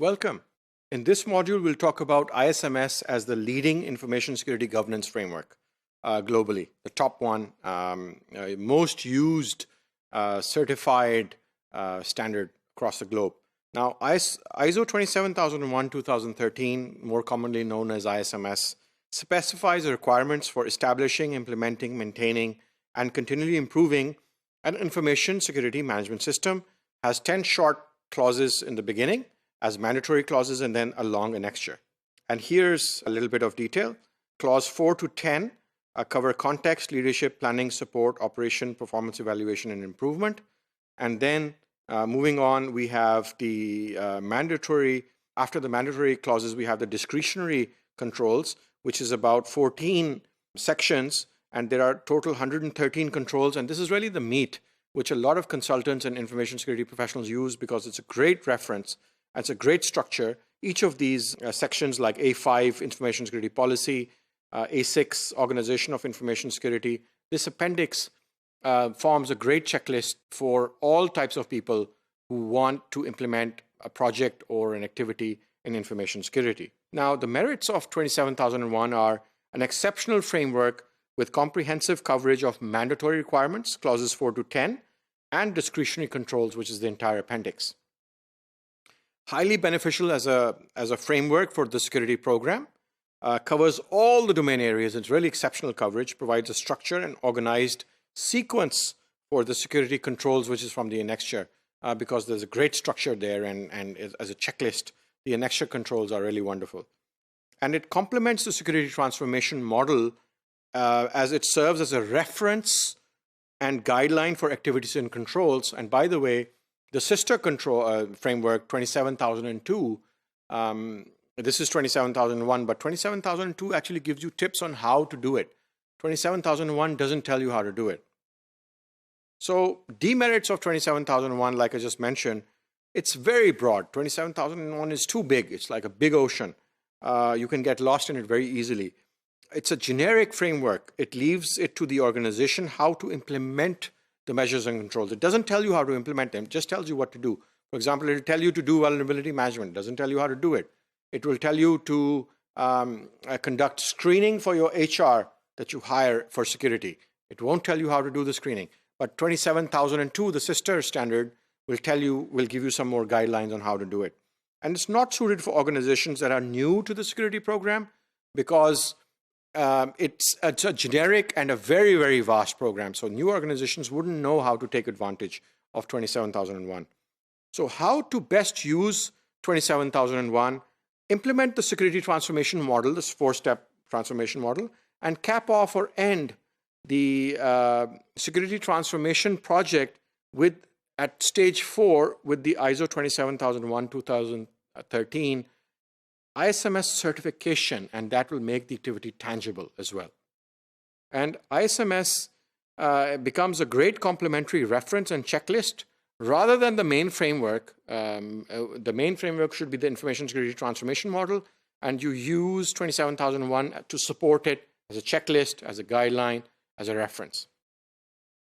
Welcome. In this module, we'll talk about ISMS as the leading information security governance framework globally, the top one, most used certified standard across the globe. Now, ISO 27001:2013, more commonly known as ISMS, specifies the requirements for establishing, implementing, maintaining, and continually improving an information security management system. Has 10 short clauses in the beginning as mandatory clauses and then a long annexure. And here's a little bit of detail. Clause 4 to 10 cover context, leadership, planning, support, operation, performance evaluation, and improvement. And then moving on, we have the after the mandatory clauses, we have the discretionary controls, which is about 14 sections, and there are total 113 controls. And this is really the meat, which a lot of consultants and information security professionals use because it's a great reference. It's a great structure. Each of these sections, like A5, Information Security Policy, A6, Organization of Information Security, this appendix forms a great checklist for all types of people who want to implement a project or an activity in information security. Now, the merits of 27001 are an exceptional framework with comprehensive coverage of mandatory requirements, clauses 4 to 10, and discretionary controls, which is the entire appendix. Highly beneficial as a framework for the security program, covers all the domain areas. It's really exceptional coverage, provides a structure and organized sequence for the security controls, which is from the annexure, because there's a great structure there, and as a checklist, the annexure controls are really wonderful. And it complements the security transformation model as it serves as a reference and guideline for activities and controls. And by the way, the sister control framework 27002, this is 27001, but 27002 actually gives you tips on how to do it. 27001 doesn't tell you how to do it. So demerits of 27001, like I just mentioned, it's very broad. 27001 is too big. It's like a big ocean. You can get lost in it very easily. It's a generic framework. It leaves it to the organization how to implement the measures and controls. It doesn't tell you how to implement them, it just tells you what to do. For example, it will tell you to do vulnerability management. It doesn't tell you how to do it. It will tell you to conduct screening for your HR that you hire for security. It won't tell you how to do the screening. But 27002, the sister standard, will give you some more guidelines on how to do it. And it's not suited for organizations that are new to the security program because it's a generic and a very, very vast program. So new organizations wouldn't know how to take advantage of 27001. So how to best use 27001, implement the security transformation model, this 4-step transformation model, and cap off or end the security transformation project at stage 4 with the ISO 27001:2013 ISMS certification, and that will make the activity tangible as well. And ISMS becomes a great complementary reference and checklist rather than the main framework. The main framework should be the information security transformation model, and you use 27001 to support it as a checklist, as a guideline, as a reference.